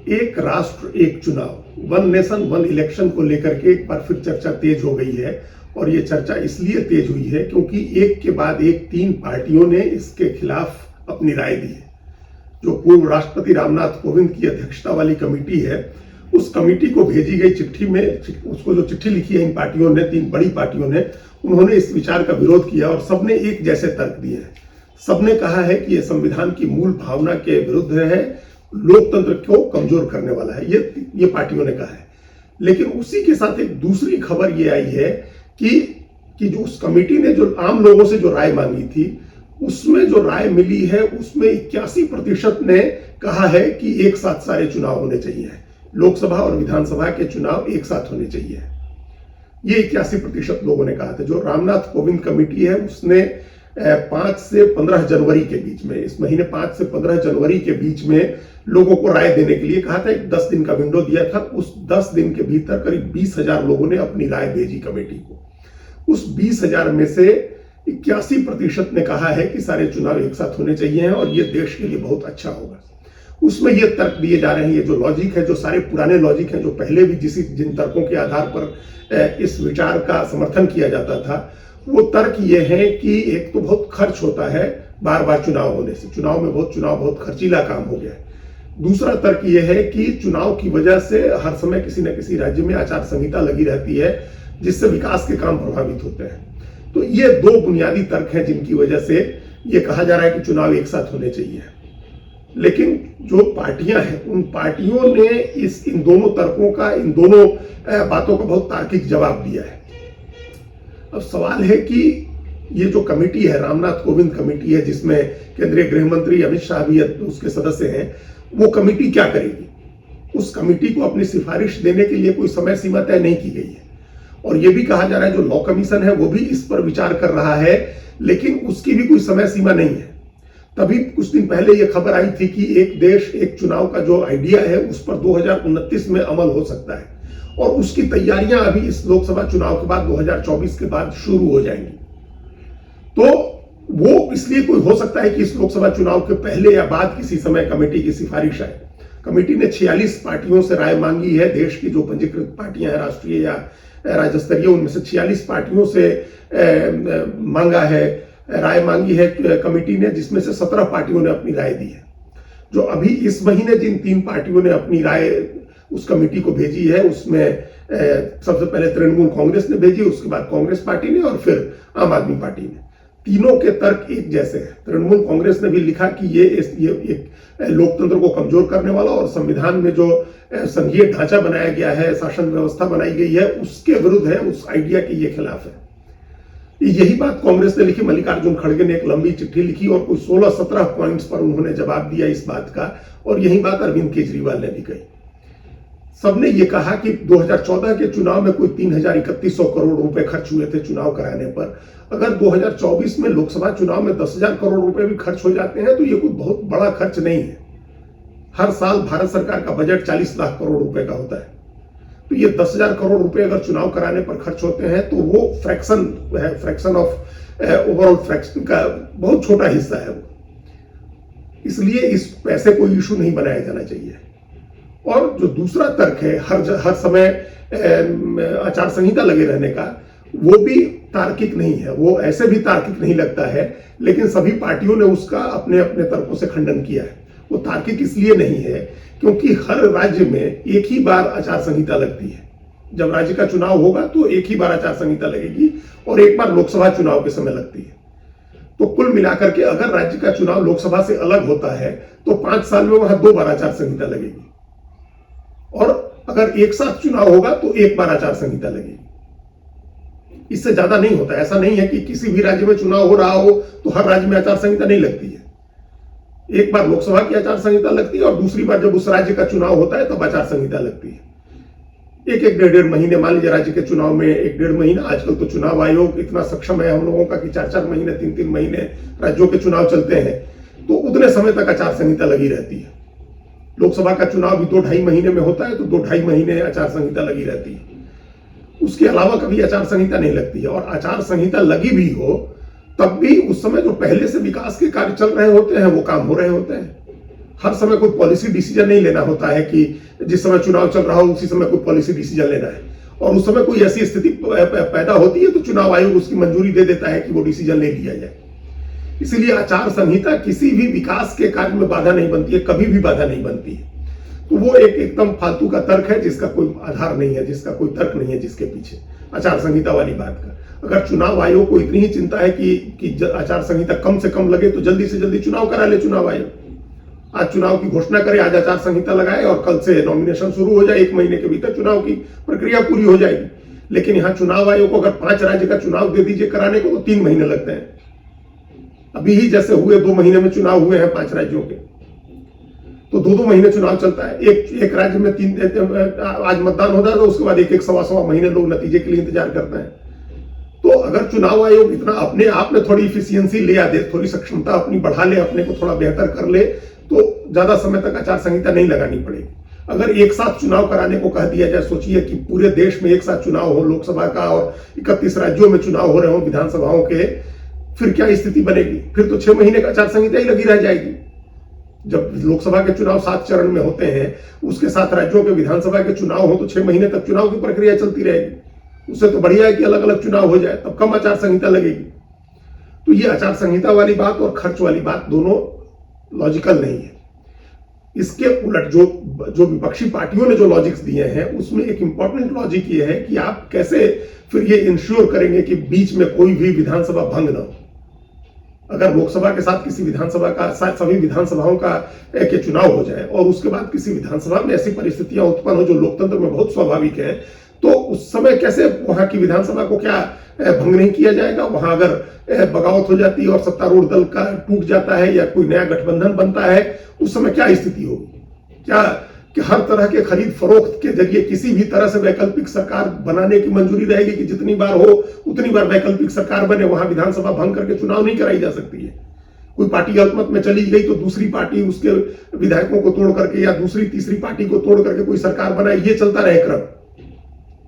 एक राष्ट्र एक चुनाव, वन नेशन वन इलेक्शन को लेकर के एक बार फिर चर्चा तेज हो गई है। और ये चर्चा इसलिए तेज हुई है क्योंकि एक के बाद एक 3 पार्टियों ने इसके खिलाफ अपनी राय दी है। जो पूर्व राष्ट्रपति रामनाथ कोविंद की अध्यक्षता वाली कमेटी है, उस कमेटी को भेजी गई चिट्ठी में, उसको जो चिट्ठी लिखी है इन पार्टियों ने, 3 बड़ी पार्टियों ने, उन्होंने इस विचार का विरोध किया और सबने एक जैसे तर्क दिए हैं। सबने कहा है कि यह संविधान की मूल भावना के विरुद्ध है, लोकतंत्र को कमजोर करने वाला है, ये पार्टियों ने कहा है। लेकिन उसी के साथ एक दूसरी खबर ये आई है कि जो उस कमेटी ने जो आम लोगों से जो राय मांगी थी, उसमें जो राय मिली है उसमें 81% ने कहा है कि एक साथ सारे चुनाव होने चाहिए, लोकसभा और विधानसभा के चुनाव एक साथ होने चाहिए। ये 81% लोगों ने कहा था। जो रामनाथ कोविंद कमेटी है उसने 5 से 15 जनवरी के बीच में, इस महीने 5 से 15 जनवरी के बीच में लोगों को राय देने के लिए कहा था। एक 10 दिन का विंडो दिया था। उस 10 दिन के भीतर करीब 20,000 लोगों ने अपनी राय भेजी कमेटी को। उस 20,000 में से 81% ने कहा है कि सारे चुनाव एक साथ होने चाहिए और ये देश के लिए बहुत अच्छा होगा। उसमें ये तर्क दिए जा रहे हैं, ये जो लॉजिक है, जो सारे पुराने लॉजिक हैं, जो पहले भी जिन तर्कों के आधार पर इस विचार का समर्थन किया जाता था, वो तर्क ये है कि एक तो बहुत खर्च होता है बार बार चुनाव होने से, चुनाव बहुत खर्चीला काम हो गया है। दूसरा तर्क ये है कि चुनाव की वजह से हर समय किसी न किसी राज्य में आचार संहिता लगी रहती है, जिससे विकास के काम प्रभावित होते हैं। तो ये 2 बुनियादी तर्क हैं जिनकी वजह से ये कहा जा रहा है कि चुनाव एक साथ होने चाहिए। लेकिन जो पार्टियां हैं, उन पार्टियों ने इन दोनों तर्कों का, इन दोनों बातों का बहुत तार्किक जवाब दिया है। अब सवाल है कि ये जो कमेटी है, रामनाथ कोविंद कमेटी है, जिसमें केंद्रीय गृह मंत्री अमित शाह भी उसके सदस्य हैं, वो कमेटी क्या करेगी? उस कमेटी को अपनी सिफारिश देने के लिए कोई समय सीमा तय नहीं की गई है। और ये भी कहा जा रहा है जो लॉ कमीशन है वो भी इस पर विचार कर रहा है, लेकिन उसकी भी कोई समय सीमा नहीं है। तभी कुछ दिन पहले ये खबर आई थी कि एक देश एक चुनाव का जो आइडिया है उस पर 2029 में अमल हो सकता है और उसकी तैयारियां अभी इस लोकसभा चुनाव के बाद 2024 के बाद शुरू हो जाएंगी। तो वो इसलिए कोई हो सकता है कि इस लोकसभा चुनाव के पहले या बाद किसी समय कमेटी की सिफारिश आए। कमेटी ने 46 पार्टियों से राय मांगी है। देश की जो पंजीकृत पार्टियां हैं, राष्ट्रीय या राज्य स्तरीय, उनमें से 46 पार्टियों से मांगा है, राय मांगी है कमेटी ने, जिसमें से 17 पार्टियों ने अपनी राय दी है। जो अभी इस महीने जिन 3 पार्टियों ने अपनी राय उस कमेटी को भेजी है, उसमें सबसे पहले तृणमूल कांग्रेस ने भेजी, उसके बाद कांग्रेस पार्टी ने और फिर आम आदमी पार्टी ने। तीनों के तर्क एक जैसे हैं। तृणमूल कांग्रेस ने भी लिखा कि ये एक लोकतंत्र को कमजोर करने वाला और संविधान में जो संघीय ढांचा बनाया गया है, शासन व्यवस्था बनाई गई है, उसके विरुद्ध है, उस आइडिया के ये खिलाफ है। यही बात कांग्रेस ने लिखी। मल्लिकार्जुन खड़गे ने एक लंबी चिट्ठी लिखी और कुछ 16-17 पॉइंट्स पर उन्होंने जवाब दिया इस बात का। और यही बात अरविंद केजरीवाल ने भी कही। सबने ये कहा कि 2014 के चुनाव में कोई 3,3100 करोड़ रुपए खर्च हुए थे चुनाव कराने पर। अगर 2024 में लोकसभा चुनाव में 10,000 करोड़ रुपए भी खर्च हो जाते हैं तो ये कोई बहुत बड़ा खर्च नहीं है। हर साल भारत सरकार का बजट 40 लाख करोड़ रुपए का होता है। तो ये 10,000 करोड़ रुपए अगर चुनाव कराने पर खर्च होते हैं तो वो फ्रैक्शन ऑफ ओवरऑल फ्रैक्शन का बहुत छोटा हिस्सा है वो। इसलिए इस पैसे को इशू नहीं बनाया जाना चाहिए। और जो दूसरा तर्क है हर समय आचार संहिता लगे रहने का, वो भी तार्किक नहीं है। वो ऐसे भी तार्किक नहीं लगता है, लेकिन सभी पार्टियों ने उसका अपने अपने तर्कों से खंडन किया है। वो तार्किक इसलिए नहीं है क्योंकि हर राज्य में एक ही बार आचार संहिता लगती है। जब राज्य का चुनाव होगा तो एक ही बार आचार संहिता लगेगी और एक बार लोकसभा चुनाव के समय लगती है। तो कुल मिलाकर के अगर राज्य का चुनाव लोकसभा से अलग होता है तो 5 साल में वहां 2 बार आचार संहिता लगेगी। और अगर एक साथ चुनाव होगा तो 1 बार आचार संहिता लगेगी। इससे ज्यादा नहीं होता। ऐसा नहीं है कि किसी भी राज्य में चुनाव हो रहा हो तो हर राज्य में आचार संहिता नहीं लगती है। एक बार लोकसभा की आचार संहिता लगती है और दूसरी बार जब उस राज्य का चुनाव होता है तब आचार संहिता लगती है। एक 1.5 महीने, मान लीजिए राज्य के चुनाव में 1.5 महीना। आजकल तो चुनाव आयोग इतना सक्षम है हम लोगों का कि 4-4 महीने, 3-3 महीने राज्यों के चुनाव चलते हैं, तो उतने समय तक आचार संहिता लगी रहती है। लोकसभा का चुनाव भी 2-2.5 महीने में होता है तो 2-2.5 महीने आचार संहिता लगी रहती है। उसके अलावा कभी आचार संहिता नहीं लगती है। और आचार संहिता लगी भी हो तब भी उस समय जो पहले से विकास के कार्य चल रहे होते हैं वो काम हो रहे होते हैं। हर समय कोई पॉलिसी डिसीजन नहीं लेना होता है कि जिस समय चुनाव चल रहा हो उसी समय कोई पॉलिसी डिसीजन लेना है, और उस समय कोई ऐसी स्थिति पैदा होती है तो चुनाव आयोग उसकी मंजूरी दे देता है कि वो डिसीजन ले लिया जाए। इसीलिए आचार संहिता किसी भी विकास के कार्य में बाधा नहीं बनती है, कभी भी बाधा नहीं बनती है। तो वो एक एकदम फालतू का तर्क है जिसका कोई आधार नहीं है, जिसका कोई तर्क नहीं है जिसके पीछे आचार संहिता वाली बात का। अगर चुनाव आयोग को इतनी ही चिंता है कि आचार संहिता कम से कम लगे तो जल्दी से जल्दी चुनाव करा ले चुनाव आयोग। आज चुनाव की घोषणा करे, आज आचार संहिता लगाए और कल से नॉमिनेशन शुरू हो जाए, 1 महीने के भीतर चुनाव की प्रक्रिया पूरी हो जाएगी। लेकिन यहाँ चुनाव आयोग को अगर 5 राज्य का चुनाव दे दीजिए कराने को तो 3 महीने लगते हैं। अभी ही जैसे हुए 2 महीने में चुनाव हुए हैं 5 राज्यों के, तो 2-2 महीने चुनाव चलता है। एक राज्य में 3 आज मतदान हो जाता है, उसके बाद 1-1 सवा महीने लोग नतीजे के लिए इंतजार करते हैं। तो अगर चुनाव आयोग इतना अपने आप में थोड़ी इफिशियंसी ले आ दे, थोड़ी सक्षमता अपनी बढ़ा ले, अपने को थोड़ा बेहतर कर ले, तो ज्यादा समय तक आचार संहिता नहीं लगानी पड़ेगी। अगर एक साथ चुनाव कराने को कह दिया जाए, सोचिए कि पूरे देश में एक साथ चुनाव हो, लोकसभा का, और 31 राज्यों में चुनाव हो रहे हो विधानसभाओं के, फिर क्या स्थिति बनेगी? फिर तो 6 महीने का आचार संहिता ही लगी रह जाएगी। जब लोकसभा के चुनाव 7 चरण में होते हैं, उसके 7 राज्यों के विधानसभा के चुनाव हो तो 6 महीने तक चुनाव की प्रक्रिया चलती रहेगी। उससे तो बढ़िया है कि अलग अलग चुनाव हो जाए, तब कम आचार संहिता लगेगी। तो ये आचार संहिता वाली बात और खर्च वाली बात दोनों लॉजिकल नहीं है। इसके उलट जो विपक्षी पार्टियों ने जो लॉजिक्स दिए हैं, उसमें एक इंपॉर्टेंट लॉजिक ये है कि आप कैसे फिर ये इंश्योर करेंगे कि बीच में कोई भी विधानसभा भंग ना हो। अगर लोकसभा के साथ किसी विधानसभा का सभी विधानसभाओं का के चुनाव हो जाए और उसके बाद किसी विधानसभा में ऐसी परिस्थितियां उत्पन्न हो जो लोकतंत्र में बहुत स्वाभाविक है, तो उस समय कैसे वहां की विधानसभा को क्या भंग नहीं किया जाएगा? वहां अगर बगावत हो जाती है और सत्तारूढ़ दल का टूट जाता है या कोई नया गठबंधन बनता है, उस समय क्या स्थिति होगी? क्या कि हर तरह के खरीद फरोख्त के जरिए किसी भी तरह से वैकल्पिक सरकार बनाने की मंजूरी रहेगी कि जितनी बार हो उतनी बार वैकल्पिक सरकार बने, वहां विधानसभा भंग करके चुनाव नहीं कराई जा सकती है? कोई पार्टी अल्पमत में चली गई तो दूसरी पार्टी उसके विधायकों को तोड़ करके या दूसरी तीसरी पार्टी को तोड़ करके कोई सरकार बनाए, ये चलता रहे क्रम।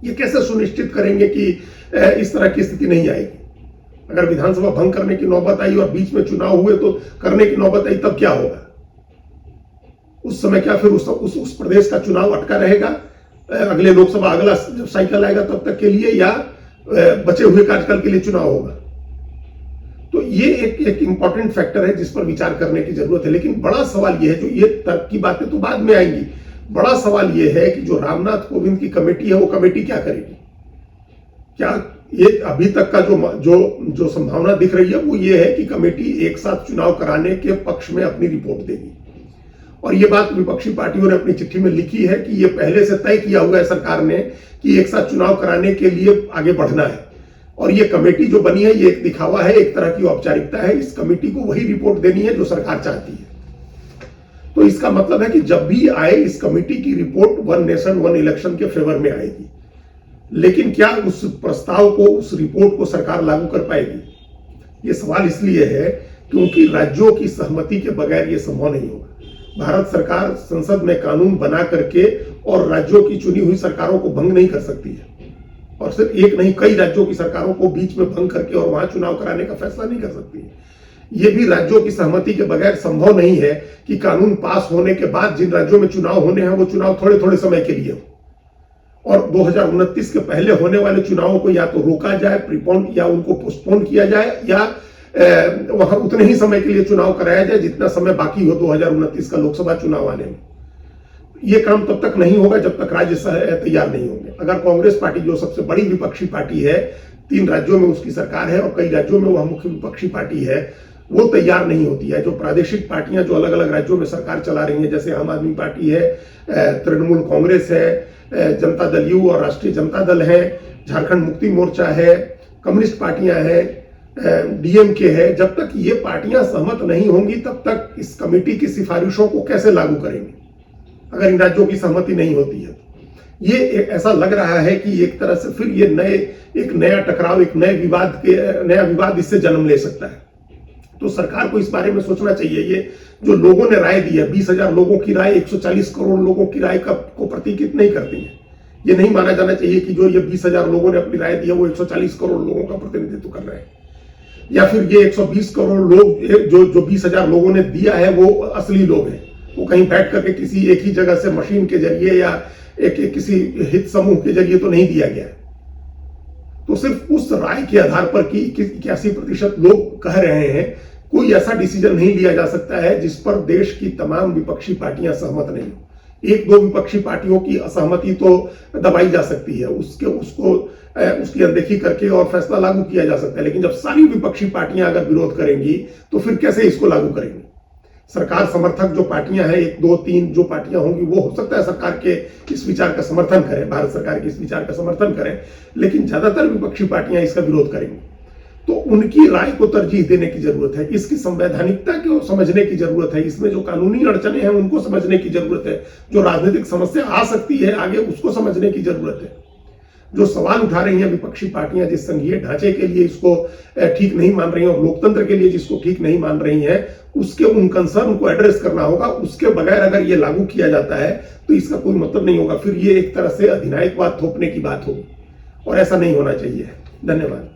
ये कैसे सुनिश्चित करेंगे कि इस तरह की स्थिति नहीं आएगी? अगर विधानसभा भंग करने की नौबत आई और बीच में चुनाव हुए तो करने की नौबत आई, तब क्या होगा? उस समय क्या फिर उस प्रदेश का चुनाव अटका रहेगा अगले लोकसभा अगला जब साइकिल आएगा तब तक के लिए, या बचे हुए कार्यकाल के लिए चुनाव होगा? तो ये एक इंपॉर्टेंट फैक्टर है जिस पर विचार करने की जरूरत है। लेकिन बड़ा सवाल यह है, जो ये तर्क की बातें तो बाद में आएंगी, बड़ा सवाल यह है कि जो रामनाथ कोविंद की कमेटी है वो कमेटी क्या करेगी? क्या ये अभी तक का जो संभावना दिख रही है वो ये है कि कमेटी एक साथ चुनाव कराने के पक्ष में अपनी रिपोर्ट देगी। और ये बात विपक्षी पार्टियों ने अपनी चिट्ठी में लिखी है कि ये पहले से तय किया हुआ है सरकार ने कि एक साथ चुनाव कराने के लिए आगे बढ़ना है। और ये कमेटी जो बनी है ये एक दिखावा है, एक तरह की औपचारिकता है। इस कमेटी को वही रिपोर्ट देनी है जो सरकार चाहती है। तो इसका मतलब है कि जब भी आए इस कमेटी की रिपोर्ट 1 नेशन 1 इलेक्शन के फेवर में आएगी। लेकिन क्या उस प्रस्ताव को, उस रिपोर्ट को सरकार लागू कर पाएगी? ये सवाल इसलिए है क्योंकि राज्यों की सहमति के बगैर ये संभव नहीं होगा। भारत सरकार संसद में कानून बना करके और राज्यों की चुनी हुई सरकारों को भंग नहीं कर सकती है, और सिर्फ एक नहीं कई राज्यों की सरकारों को बीच में भंग करके और वहां चुनाव कराने का फैसला नहीं कर सकती है। यह भी राज्यों की सहमति के बगैर संभव नहीं है कि कानून पास होने के बाद जिन राज्यों में चुनाव होने हैं वो चुनाव थोड़े थोड़े समय के लिए हो, और 2029 के पहले होने वाले चुनावों को या तो रोका जाए, प्रीपोन या उनको पोस्टपोन किया जाए, या वहां उतने ही समय के लिए चुनाव कराया जाए जितना समय बाकी हो 2029 का लोकसभा चुनाव आने में। यह काम तब तक नहीं होगा जब तक राज्य तैयार नहीं होंगे। अगर कांग्रेस पार्टी जो सबसे बड़ी विपक्षी पार्टी है, 3 राज्यों में उसकी सरकार है और कई राज्यों में वह मुख्य विपक्षी पार्टी है, वो तैयार नहीं होती है। जो प्रादेशिक पार्टियां जो अलग अलग राज्यों में सरकार चला रही हैं, जैसे आम आदमी पार्टी है, तृणमूल कांग्रेस है, जनता दल यू और राष्ट्रीय जनता दल है, झारखंड मुक्ति मोर्चा है, कम्युनिस्ट पार्टियां हैं, डीएमके है, जब तक ये पार्टियां सहमत नहीं होंगी तब तक इस कमेटी की सिफारिशों को कैसे लागू करेंगे? अगर इन राज्यों की सहमति नहीं होती है, ये ऐसा लग रहा है कि एक तरह से फिर ये एक नया टकराव, एक नया विवाद इससे जन्म ले सकता है। तो सरकार को इस बारे में सोचना चाहिए। ये जो लोगों ने राय दी है, 20,000 लोगों की राय 140 करोड़ लोगों की राय को प्रतीकित नहीं करती है। ये नहीं माना जाना चाहिए कि जो ये 20,000 लोगों ने अपनी राय दी है वो 140 करोड़ लोगों का प्रतिनिधित्व कर रहे हैं, या फिर ये 120 करोड़ लोग जो 20,000 लोगों ने दिया है वो असली लोग हैं। वो कहीं बैठ करके किसी एक ही जगह से मशीन के जरिए या किसी हित समूह के जरिए तो नहीं दिया गया। तो सिर्फ उस राय के आधार पर कि 81% लोग कह रहे हैं, कोई ऐसा डिसीजन नहीं लिया जा सकता है जिस पर देश की तमाम विपक्षी पार्टियां सहमत नहीं हो। एक दो विपक्षी पार्टियों की असहमति तो दबाई जा सकती है, उसकी अनदेखी करके और फैसला लागू किया जा सकता है, लेकिन जब सारी विपक्षी पार्टियां अगर विरोध करेंगी तो फिर कैसे इसको लागू करेंगी? सरकार समर्थक जो पार्टियां हैं, एक दो तीन जो पार्टियां होंगी, वो हो सकता है सरकार के इस विचार का समर्थन करें, भारत सरकार के इस विचार का समर्थन करें, लेकिन ज्यादातर विपक्षी पार्टियां इसका विरोध करेंगी। तो उनकी राय को तरजीह देने की जरूरत है, इसकी संवैधानिकता को समझने की जरूरत है, इसमें जो कानूनी अड़चने हैं उनको समझने की जरूरत है, जो राजनीतिक समस्या आ सकती है आगे उसको समझने की जरूरत है। जो सवाल उठा रही हैं विपक्षी पार्टियां, जिस संघीय ढांचे के लिए इसको ठीक नहीं मान रही हैं और लोकतंत्र के लिए जिसको ठीक नहीं मान रही हैं, उसके उन कंसर्न को एड्रेस करना होगा। उसके बगैर अगर ये लागू किया जाता है तो इसका कोई मतलब नहीं होगा, फिर ये एक तरह से अधिनायकवाद थोपने की बात होगी और ऐसा नहीं होना चाहिए। धन्यवाद।